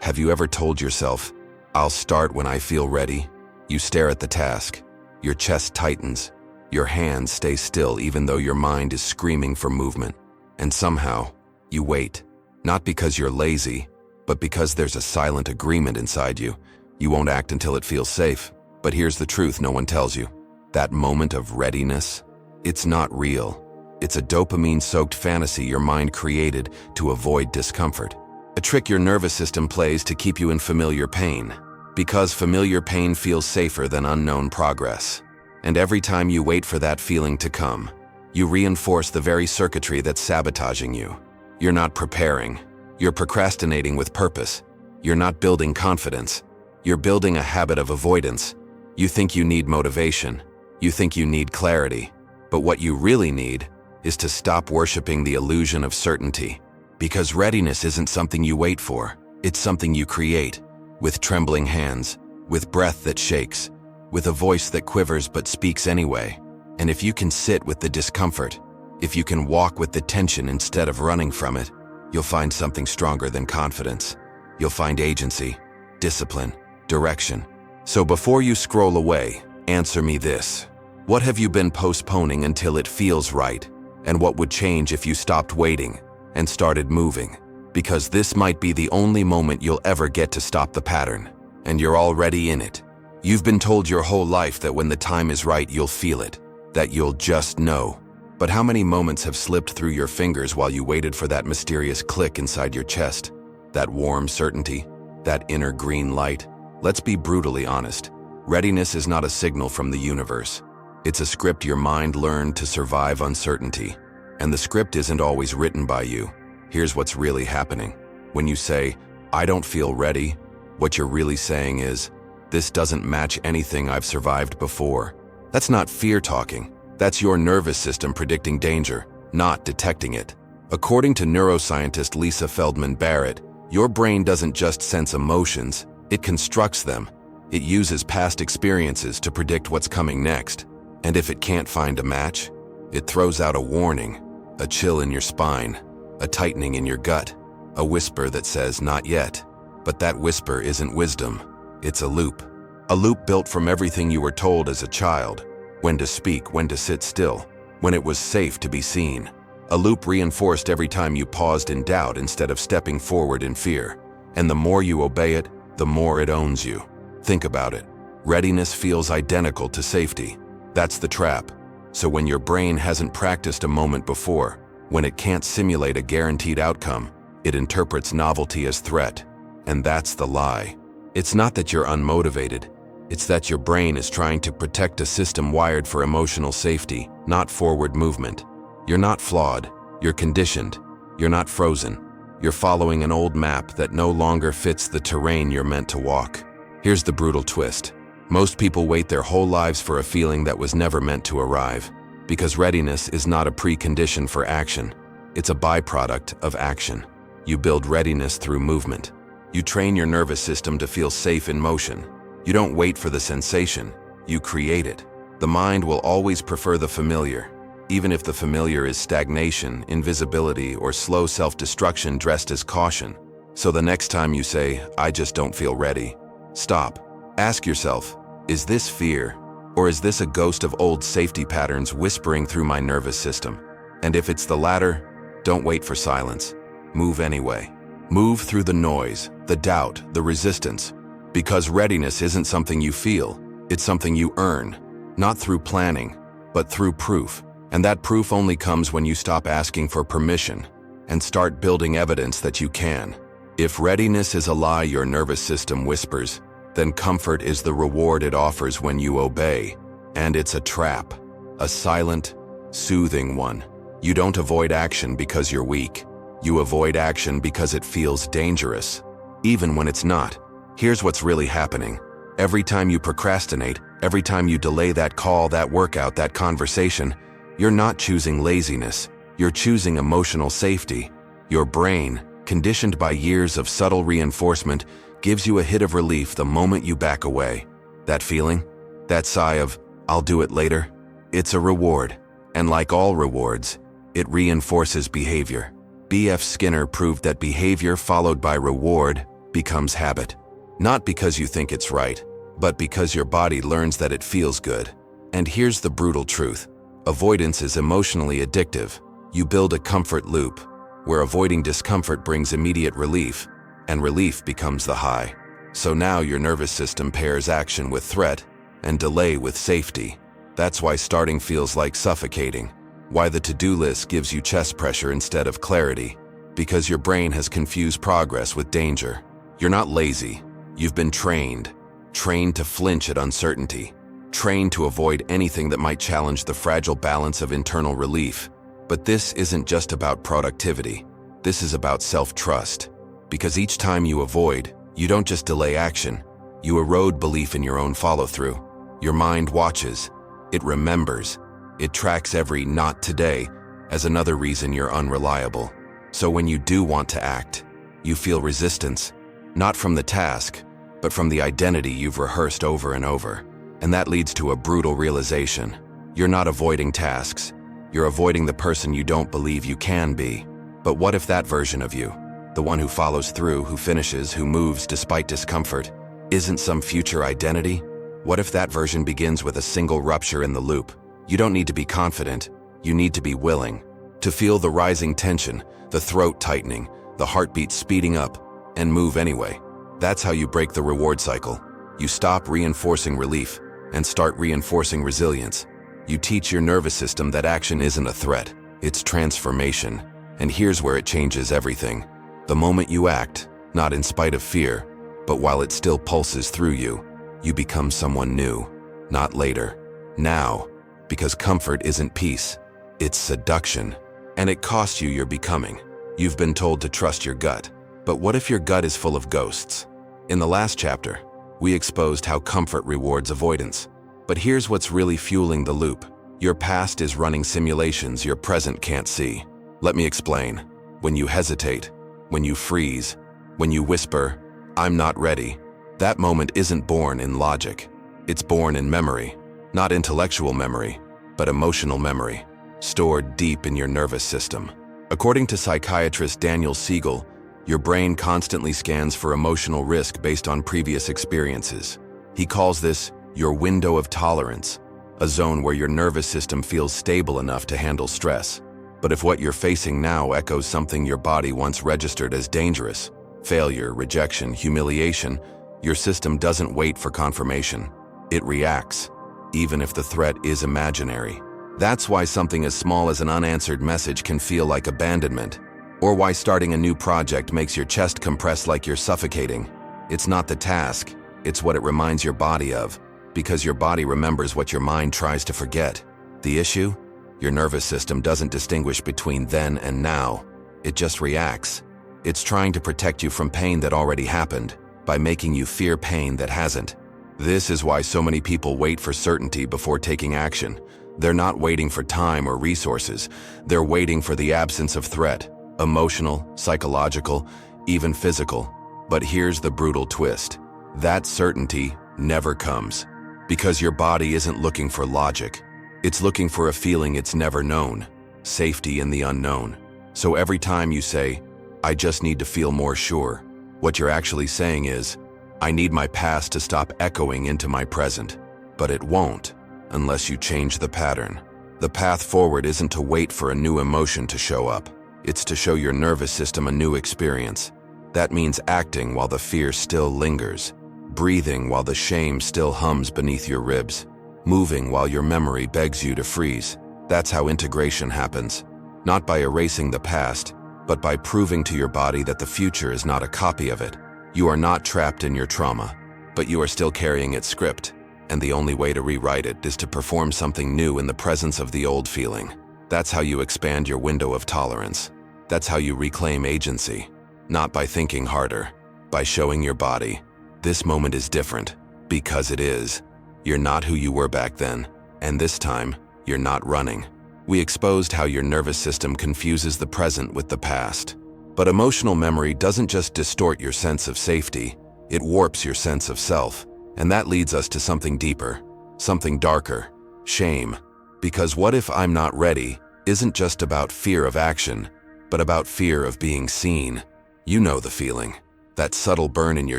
Have you ever told yourself, "I'll start when I feel ready"? You stare at the task. Your chest tightens. Your hands stay still even though your mind is screaming for movement. And somehow, you wait. Not because you're lazy, but because there's a silent agreement inside you. You won't act until it feels safe. But here's the truth no one tells you. That moment of readiness, it's not real. It's a dopamine-soaked fantasy your mind created to avoid discomfort. A trick your nervous system plays to keep you in familiar pain. Because familiar pain feels safer than unknown progress. And every time you wait for that feeling to come, you reinforce the very circuitry that's sabotaging you. You're not preparing. You're procrastinating with purpose. You're not building confidence. You're building a habit of avoidance. You think you need motivation. You think you need clarity. But what you really need is to stop worshiping the illusion of certainty. Because readiness isn't something you wait for. It's something you create. With trembling hands, with breath that shakes, with a voice that quivers but speaks anyway. And if you can sit with the discomfort, if you can walk with the tension instead of running from it, you'll find something stronger than confidence. You'll find agency, discipline, direction. So before you scroll away, answer me this. What have you been postponing until it feels right? And what would change if you stopped waiting and started moving? Because this might be the only moment you'll ever get to stop the pattern, and you're already in it. You've been told your whole life that when the time is right, you'll feel it, that you'll just know. But how many moments have slipped through your fingers while you waited for that mysterious click inside your chest? That warm certainty, that inner green light? Let's be brutally honest. Readiness is not a signal from the universe. It's a script your mind learned to survive uncertainty. And the script isn't always written by you. Here's what's really happening. When you say, "I don't feel ready," what you're really saying is, "This doesn't match anything I've survived before." That's not fear talking. That's your nervous system predicting danger, not detecting it. According to neuroscientist Lisa Feldman Barrett, your brain doesn't just sense emotions, it constructs them. It uses past experiences to predict what's coming next. And if it can't find a match, it throws out a warning, a chill in your spine, a tightening in your gut, a whisper that says, "Not yet." But that whisper isn't wisdom. It's a loop. A loop built from everything you were told as a child. When to speak, when to sit still, when it was safe to be seen. A loop reinforced every time you paused in doubt instead of stepping forward in fear. And the more you obey it, the more it owns you. Think about it. Readiness feels identical to safety. That's the trap. So when your brain hasn't practiced a moment before, when it can't simulate a guaranteed outcome, it interprets novelty as threat. And that's the lie. It's not that you're unmotivated. It's that your brain is trying to protect a system wired for emotional safety, not forward movement. You're not flawed. You're conditioned. You're not frozen. You're following an old map that no longer fits the terrain you're meant to walk. Here's the brutal twist. Most people wait their whole lives for a feeling that was never meant to arrive. Because readiness is not a precondition for action. It's a byproduct of action. You build readiness through movement. You train your nervous system to feel safe in motion. You don't wait for the sensation, you create it. The mind will always prefer the familiar, even if the familiar is stagnation, invisibility, or slow self-destruction dressed as caution. So the next time you say, "I just don't feel ready," stop. Ask yourself, is this fear, or is this a ghost of old safety patterns whispering through my nervous system? And if it's the latter, don't wait for silence. Move anyway. Move through the noise, the doubt, the resistance. Because readiness isn't something you feel, it's something you earn. Not through planning, but through proof. And that proof only comes when you stop asking for permission and start building evidence that you can. If readiness is a lie your nervous system whispers, then comfort is the reward it offers when you obey. And it's a trap, a silent, soothing one. You don't avoid action because you're weak. You avoid action because it feels dangerous, even when it's not. Here's what's really happening. Every time you procrastinate, every time you delay that call, that workout, that conversation, you're not choosing laziness. You're choosing emotional safety. Your brain, conditioned by years of subtle reinforcement, gives you a hit of relief the moment you back away. That feeling, that sigh of, "I'll do it later," it's a reward. And like all rewards, it reinforces behavior. B.F. Skinner proved that behavior followed by reward becomes habit. Not because you think it's right, but because your body learns that it feels good. And here's the brutal truth. Avoidance is emotionally addictive. You build a comfort loop, where avoiding discomfort brings immediate relief, and relief becomes the high. So now your nervous system pairs action with threat, and delay with safety. That's why starting feels like suffocating. Why the to-do list gives you chest pressure instead of clarity. Because your brain has confused progress with danger. You're not lazy. You've been trained. Trained to flinch at uncertainty. Trained to avoid anything that might challenge the fragile balance of internal relief. But this isn't just about productivity. This is about self-trust. Because each time you avoid, you don't just delay action. You erode belief in your own follow-through. Your mind watches. It remembers. It tracks every "not today" as another reason you're unreliable. So when you do want to act, you feel resistance, not from the task, but from the identity you've rehearsed over and over. And that leads to a brutal realization. You're not avoiding tasks. You're avoiding the person you don't believe you can be. But what if that version of you, the one who follows through, who finishes, who moves despite discomfort, isn't some future identity? What if that version begins with a single rupture in the loop? You don't need to be confident. You need to be willing. To feel the rising tension, the throat tightening, the heartbeat speeding up, and move anyway. That's how you break the reward cycle. You stop reinforcing relief and start reinforcing resilience. You teach your nervous system that action isn't a threat, it's transformation. And here's where it changes everything. The moment you act, not in spite of fear, but while it still pulses through you, you become someone new. Not later. Now. Because comfort isn't peace. It's seduction. And it costs you your becoming. You've been told to trust your gut. But what if your gut is full of ghosts? In the last chapter, we exposed how comfort rewards avoidance. But here's what's really fueling the loop. Your past is running simulations your present can't see. Let me explain. When you hesitate, when you freeze, when you whisper, "I'm not ready," that moment isn't born in logic. It's born in memory. Not intellectual memory, but emotional memory, stored deep in your nervous system. According to psychiatrist Daniel Siegel, your brain constantly scans for emotional risk based on previous experiences. He calls this your window of tolerance, a zone where your nervous system feels stable enough to handle stress. But if what you're facing now echoes something your body once registered as dangerous, failure, rejection, humiliation, your system doesn't wait for confirmation. It reacts, even if the threat is imaginary. That's why something as small as an unanswered message can feel like abandonment, or why starting a new project makes your chest compress like you're suffocating. It's not the task, it's what it reminds your body of, because your body remembers what your mind tries to forget. The issue? Your nervous system doesn't distinguish between then and now. It just reacts. It's trying to protect you from pain that already happened, by making you fear pain that hasn't. This is why so many people wait for certainty before taking action. They're not waiting for time or resources. They're waiting for the absence of threat, emotional, psychological, even physical. But here's the brutal twist. That certainty never comes. Because your body isn't looking for logic. It's looking for a feeling it's never known, safety in the unknown. So every time you say, "I just need to feel more sure," what you're actually saying is, "I need my past to stop echoing into my present." But it won't, unless you change the pattern. The path forward isn't to wait for a new emotion to show up. It's to show your nervous system a new experience. That means acting while the fear still lingers, breathing while the shame still hums beneath your ribs, moving while your memory begs you to freeze. That's how integration happens. Not by erasing the past, but by proving to your body that the future is not a copy of it. You are not trapped in your trauma, but you are still carrying its script. And the only way to rewrite it is to perform something new in the presence of the old feeling. That's how you expand your window of tolerance. That's how you reclaim agency. Not by thinking harder, by showing your body, this moment is different, because it is. You're not who you were back then, and this time, you're not running. We exposed how your nervous system confuses the present with the past. But emotional memory doesn't just distort your sense of safety, it warps your sense of self. And that leads us to something deeper, something darker, shame. Because what if I'm not ready isn't just about fear of action, but about fear of being seen. You know the feeling. That subtle burn in your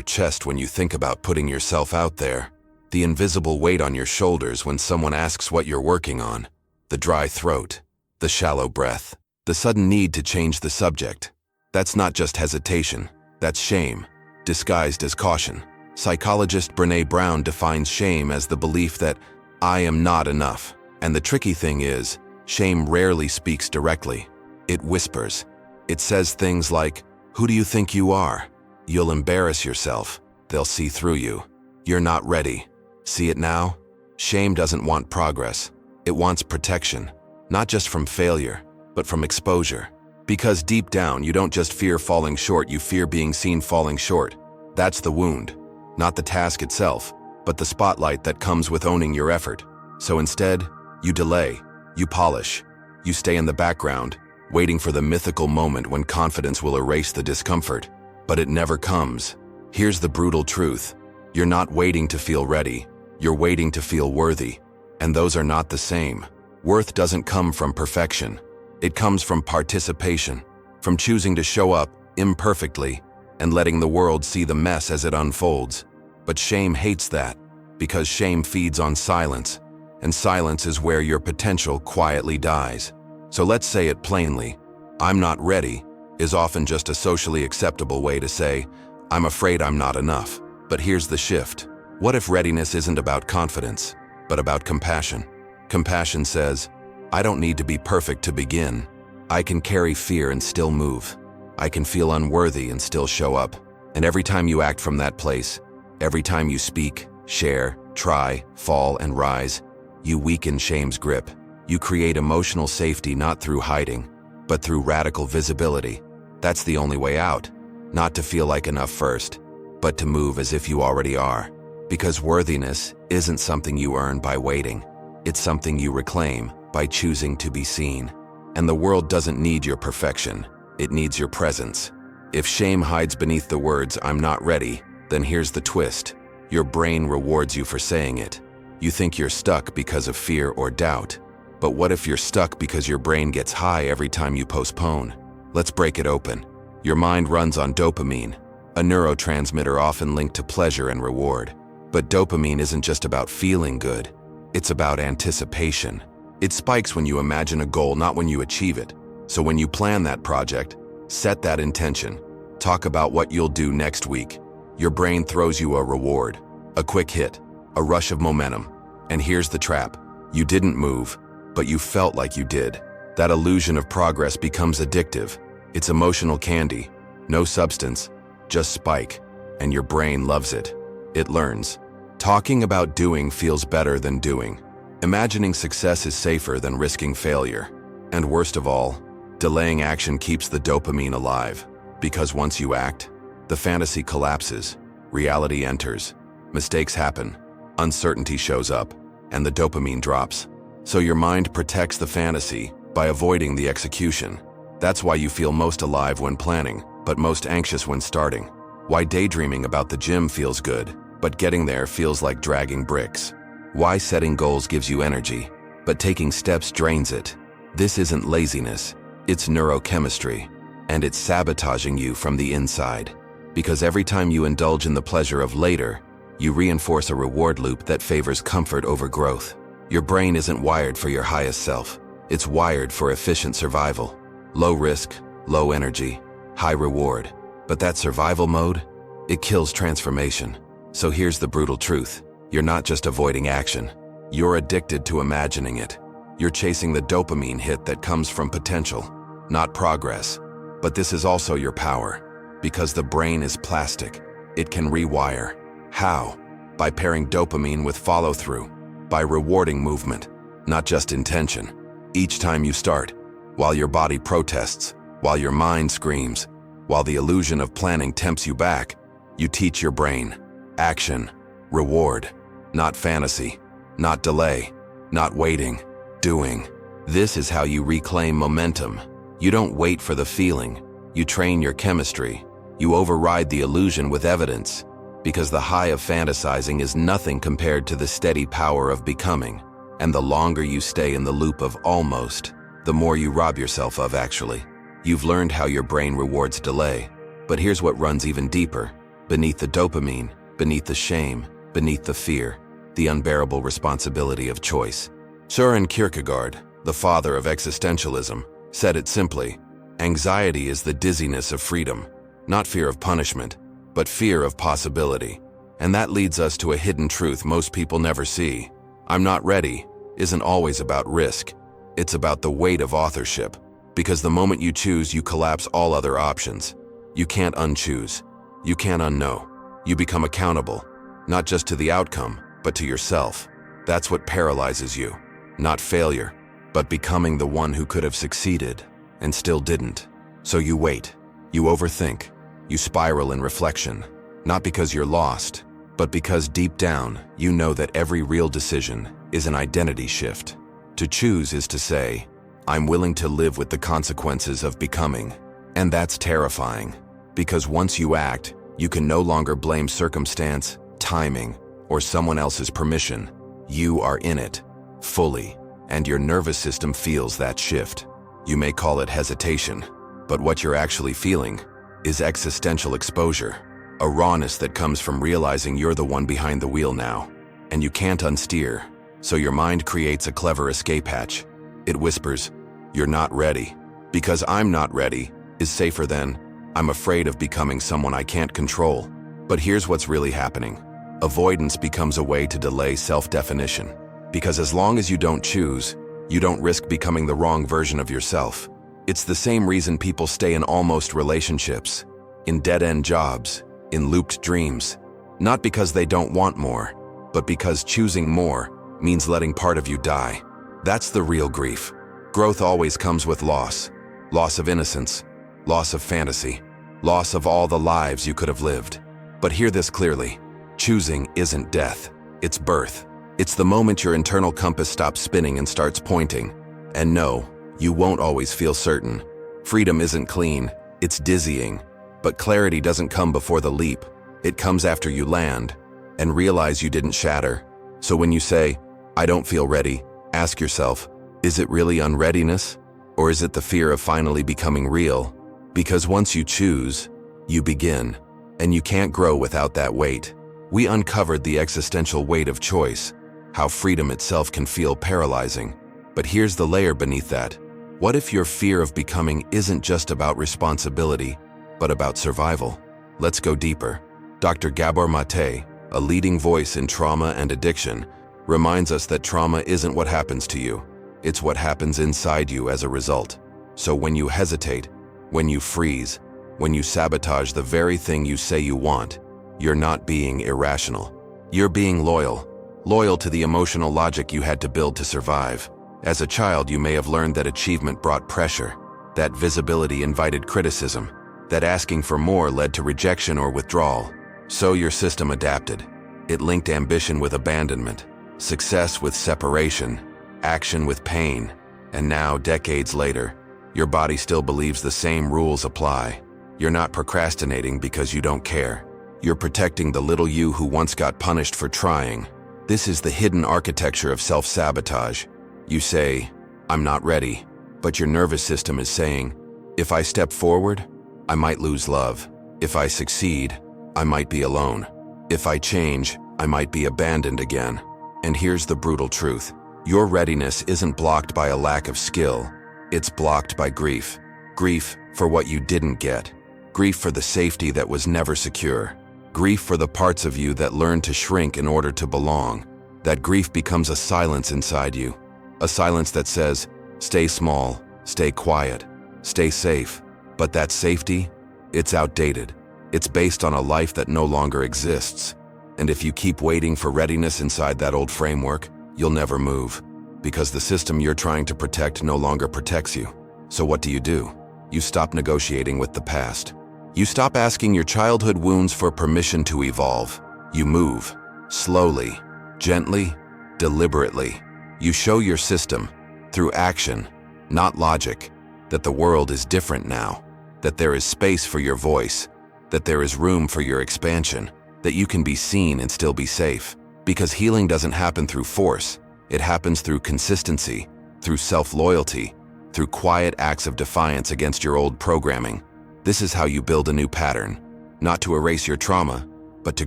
chest when you think about putting yourself out there. The invisible weight on your shoulders when someone asks what you're working on. The dry throat. The shallow breath. The sudden need to change the subject. That's not just hesitation. That's shame, disguised as caution. Psychologist Brené Brown defines shame as the belief that I am not enough. And the tricky thing is, shame rarely speaks directly. It whispers. It says things like, who do you think you are? You'll embarrass yourself. They'll see through you. You're not ready. See it now? Shame doesn't want progress. It wants protection, not just from failure, but from exposure. Because deep down, you don't just fear falling short, you fear being seen falling short. That's the wound. Not the task itself, but the spotlight that comes with owning your effort. So instead, you delay, you polish, you stay in the background, waiting for the mythical moment when confidence will erase the discomfort. But it never comes. Here's the brutal truth. You're not waiting to feel ready. You're waiting to feel worthy. And those are not the same. Worth doesn't come from perfection. It comes from participation, from choosing to show up imperfectly and letting the world see the mess as it unfolds. But shame hates that, because shame feeds on silence, and silence is where your potential quietly dies. So let's say it plainly. I'm not ready is often just a socially acceptable way to say, I'm afraid I'm not enough. But here's the shift. What if readiness isn't about confidence, but about compassion? Compassion says, I don't need to be perfect to begin. I can carry fear and still move. I can feel unworthy and still show up. And every time you act from that place, every time you speak, share, try, fall, and rise, you weaken shame's grip. You create emotional safety not through hiding, but through radical visibility. That's the only way out. Not to feel like enough first, but to move as if you already are. Because worthiness isn't something you earn by waiting. It's something you reclaim by choosing to be seen. And the world doesn't need your perfection. It needs your presence. If shame hides beneath the words, I'm not ready, then here's the twist. Your brain rewards you for saying it. You think you're stuck because of fear or doubt. But what if you're stuck because your brain gets high every time you postpone? Let's break it open. Your mind runs on dopamine, a neurotransmitter often linked to pleasure and reward. But dopamine isn't just about feeling good. It's about anticipation. It spikes when you imagine a goal, not when you achieve it. So when you plan that project, set that intention. Talk about what you'll do next week. Your brain throws you a reward, a quick hit, a rush of momentum. And here's the trap. You didn't move, but you felt like you did. That illusion of progress becomes addictive. It's emotional candy. No substance, just spike. And your brain loves it. It learns. Talking about doing feels better than doing. Imagining success is safer than risking failure. And worst of all, delaying action keeps the dopamine alive. Because once you act, the fantasy collapses, reality enters, mistakes happen, uncertainty shows up, and the dopamine drops. So your mind protects the fantasy by avoiding the execution. That's why you feel most alive when planning, but most anxious when starting. Why daydreaming about the gym feels good, but getting there feels like dragging bricks. Why setting goals gives you energy, but taking steps drains it. This isn't laziness, it's neurochemistry, and it's sabotaging you from the inside. Because every time you indulge in the pleasure of later, you reinforce a reward loop that favors comfort over growth. Your brain isn't wired for your highest self. It's wired for efficient survival. Low risk, low energy, high reward. But that survival mode, it kills transformation. So here's the brutal truth. You're not just avoiding action. You're addicted to imagining it. You're chasing the dopamine hit that comes from potential, not progress. But this is also your power. Because the brain is plastic. It can rewire. How? By pairing dopamine with follow-through. By rewarding movement, not just intention. Each time you start, while your body protests, while your mind screams, while the illusion of planning tempts you back, you teach your brain. Action, reward, not fantasy, not delay, not waiting, doing. This is how you reclaim momentum. You don't wait for the feeling. You train your chemistry. You override the illusion with evidence. Because the high of fantasizing is nothing compared to the steady power of becoming. And the longer you stay in the loop of almost, the more you rob yourself of actually. You've learned how your brain rewards delay. But here's what runs even deeper. Beneath the dopamine, beneath the shame, beneath the fear, the unbearable responsibility of choice. Søren Kierkegaard, the father of existentialism, said it simply: anxiety is the dizziness of freedom, not fear of punishment, but fear of possibility. And that leads us to a hidden truth most people never see. I'm not ready isn't always about risk. It's about the weight of authorship. Because the moment you choose, you collapse all other options. You can't unchoose. You can't unknow. You become accountable, not just to the outcome, but to yourself. That's what paralyzes you. Not failure, but becoming the one who could have succeeded and still didn't. So you wait. You overthink. You spiral in reflection. Not because you're lost, but because deep down, you know that every real decision is an identity shift. To choose is to say, I'm willing to live with the consequences of becoming. And that's terrifying, because once you act, you can no longer blame circumstance, timing, or someone else's permission. You are in it, fully, and your nervous system feels that shift. You may call it hesitation, but what you're actually feeling is existential exposure, a rawness that comes from realizing you're the one behind the wheel now, and you can't unsteer. So your mind creates a clever escape hatch. It whispers, you're not ready. Because I'm not ready is safer than, I'm afraid of becoming someone I can't control. But here's what's really happening. Avoidance becomes a way to delay self-definition. Because as long as you don't choose, you don't risk becoming the wrong version of yourself. It's the same reason people stay in almost relationships, in dead-end jobs, in looped dreams. Not because they don't want more, but because choosing more means letting part of you die. That's the real grief. Growth always comes with loss. Loss of innocence, loss of fantasy, loss of all the lives you could have lived. But hear this clearly. Choosing isn't death, it's birth. It's the moment your internal compass stops spinning and starts pointing. And no, you won't always feel certain. Freedom isn't clean, it's dizzying. But clarity doesn't come before the leap. It comes after you land and realize you didn't shatter. So when you say, I don't feel ready, ask yourself, is it really unreadiness? Or is it the fear of finally becoming real? Because once you choose, you begin. And you can't grow without that weight. We uncovered the existential weight of choice, how freedom itself can feel paralyzing. But here's the layer beneath that. What if your fear of becoming isn't just about responsibility, but about survival? Let's go deeper. Dr. Gabor Mate, a leading voice in trauma and addiction, reminds us that trauma isn't what happens to you. It's what happens inside you as a result. So when you hesitate, when you freeze, when you sabotage the very thing you say you want, you're not being irrational. You're being loyal. Loyal to the emotional logic you had to build to survive. As a child, you may have learned that achievement brought pressure, that visibility invited criticism, that asking for more led to rejection or withdrawal. So your system adapted. It linked ambition with abandonment, success with separation, action with pain. And now, decades later, your body still believes the same rules apply. You're not procrastinating because you don't care. You're protecting the little you who once got punished for trying. This is the hidden architecture of self-sabotage. You say, I'm not ready, but your nervous system is saying, if I step forward, I might lose love. If I succeed, I might be alone. If I change, I might be abandoned again. And here's the brutal truth. Your readiness isn't blocked by a lack of skill. It's blocked by grief. Grief for what you didn't get. Grief for the safety that was never secure. Grief for the parts of you that learned to shrink in order to belong. That grief becomes a silence inside you. A silence that says, stay small, stay quiet, stay safe. But that safety, it's outdated. It's based on a life that no longer exists. And if you keep waiting for readiness inside that old framework, you'll never move. Because the system you're trying to protect no longer protects you. So what do? You stop negotiating with the past. You stop asking your childhood wounds for permission to evolve. You move, slowly, gently, deliberately. You show your system, through action, not logic, that the world is different now, that there is space for your voice, that there is room for your expansion, that you can be seen and still be safe. Because healing doesn't happen through force. It happens through consistency, through self-loyalty, through quiet acts of defiance against your old programming. This is how you build a new pattern, not to erase your trauma, but to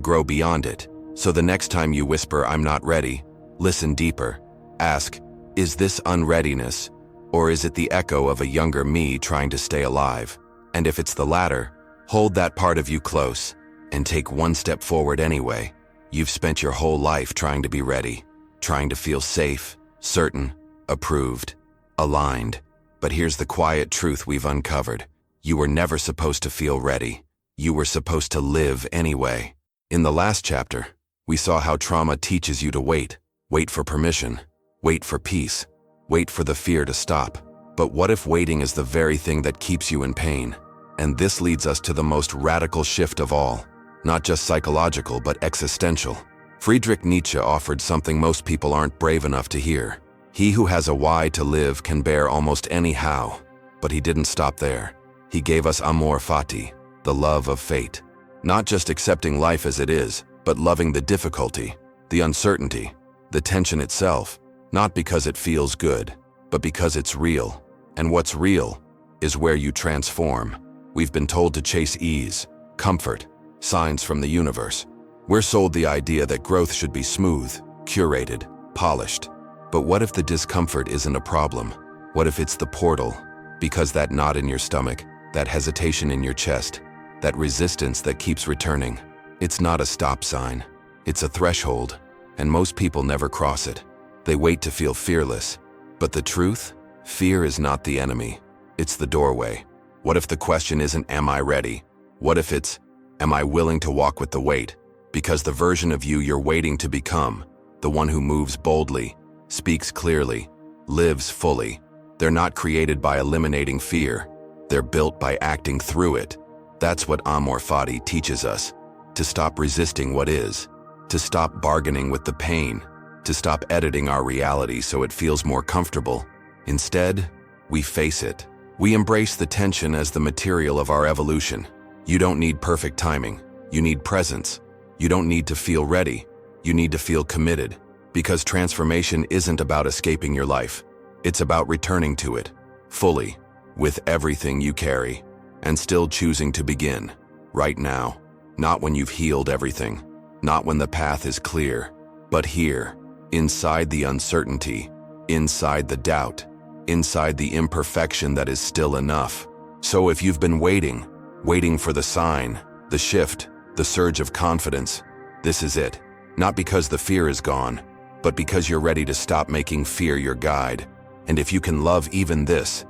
grow beyond it. So the next time you whisper, "I'm not ready," listen deeper. Ask, is this unreadiness, or is it the echo of a younger me trying to stay alive? And if it's the latter, hold that part of you close and take one step forward anyway. You've spent your whole life trying to be ready, trying to feel safe, certain, approved, aligned. But here's the quiet truth we've uncovered. You were never supposed to feel ready. You were supposed to live anyway. In the last chapter, we saw how trauma teaches you to wait. Wait for permission. Wait for peace. Wait for the fear to stop. But what if waiting is the very thing that keeps you in pain? And this leads us to the most radical shift of all. Not just psychological, but existential. Friedrich Nietzsche offered something most people aren't brave enough to hear. He who has a why to live can bear almost any how. But he didn't stop there. He gave us amor fati, the love of fate. Not just accepting life as it is, but loving the difficulty, the uncertainty, the tension itself. Not because it feels good, but because it's real. And what's real is where you transform. We've been told to chase ease, comfort, signs from the universe. We're sold the idea that growth should be smooth, curated, polished. But what if the discomfort isn't a problem? What if it's the portal? Because that knot in your stomach, that hesitation in your chest, that resistance that keeps returning, it's not a stop sign. It's a threshold, and most people never cross it. They wait to feel fearless. But the truth? Fear is not the enemy. It's the doorway. What if the question isn't, am I ready? What if it's, am I willing to walk with the weight? Because the version of you you're waiting to become, the one who moves boldly, speaks clearly, lives fully, they're not created by eliminating fear. They're built by acting through it. That's what amor fati teaches us. To stop resisting what is. To stop bargaining with the pain. To stop editing our reality so it feels more comfortable. Instead, we face it. We embrace the tension as the material of our evolution. You don't need perfect timing. You need presence. You don't need to feel ready. You need to feel committed. Because transformation isn't about escaping your life. It's about returning to it, fully, with everything you carry, and still choosing to begin, right now. Not when you've healed everything, not when the path is clear, but here, inside the uncertainty, inside the doubt, inside the imperfection that is still enough. So if you've been waiting for the sign, the shift, the surge of confidence, this is it. Not because the fear is gone, but because you're ready to stop making fear your guide. And if you can love even this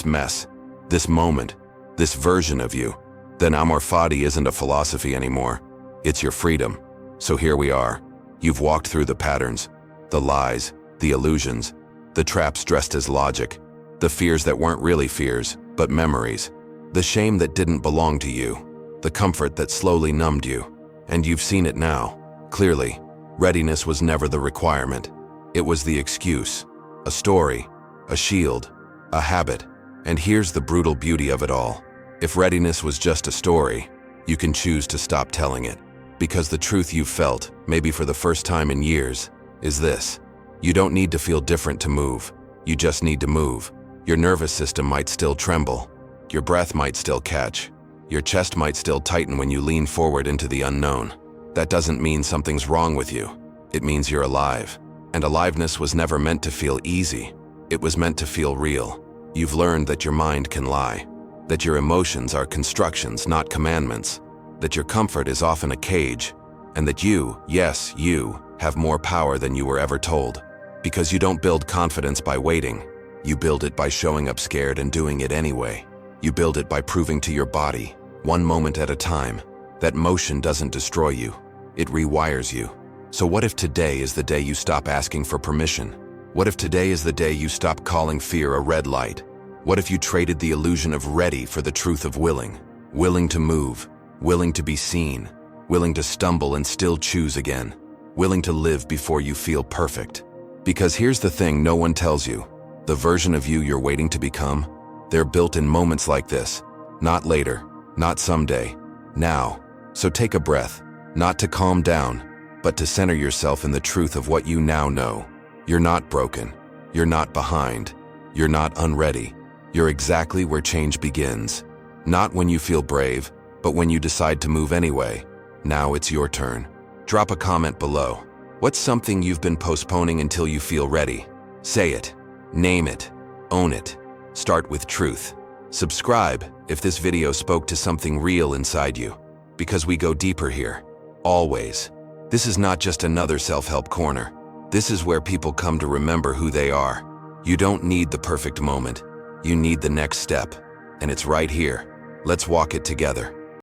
mess, this moment, this version of you, then amor fati isn't a philosophy anymore. It's your freedom. So here we are. You've walked through the patterns, the lies, the illusions, the traps dressed as logic, the fears that weren't really fears, but memories, the shame that didn't belong to you, the comfort that slowly numbed you. And you've seen it now, clearly. Readiness was never the requirement. It was the excuse, a story, a shield, a habit. And here's the brutal beauty of it all. If readiness was just a story, you can choose to stop telling it. Because the truth you've felt, maybe for the first time in years, is this. You don't need to feel different to move. You just need to move. Your nervous system might still tremble. Your breath might still catch. Your chest might still tighten when you lean forward into the unknown. That doesn't mean something's wrong with you. It means you're alive. And aliveness was never meant to feel easy. It was meant to feel real. You've learned that your mind can lie, that your emotions are constructions, not commandments, that your comfort is often a cage, and that you, yes, you, have more power than you were ever told. Because you don't build confidence by waiting. You build it by showing up scared and doing it anyway. You build it by proving to your body, one moment at a time, that motion doesn't destroy you. It rewires you. So what if today is the day you stop asking for permission? What if today is the day you stop calling fear a red light? What if you traded the illusion of ready for the truth of willing? Willing to move, willing to be seen, willing to stumble and still choose again, willing to live before you feel perfect. Because here's the thing no one tells you. The version of you you're waiting to become, they're built in moments like this. Not later, not someday, now. So take a breath, not to calm down, but to center yourself in the truth of what you now know. You're not broken. You're not behind. You're not unready. You're exactly where change begins. Not when you feel brave, but when you decide to move anyway. Now it's your turn. Drop a comment below. What's something you've been postponing until you feel ready? Say it. Name it. Own it. Start with truth. Subscribe if this video spoke to something real inside you, because we go deeper here. Always. This is not just another self-help corner. This is where people come to remember who they are. You don't need the perfect moment. You need the next step. And it's right here. Let's walk it together.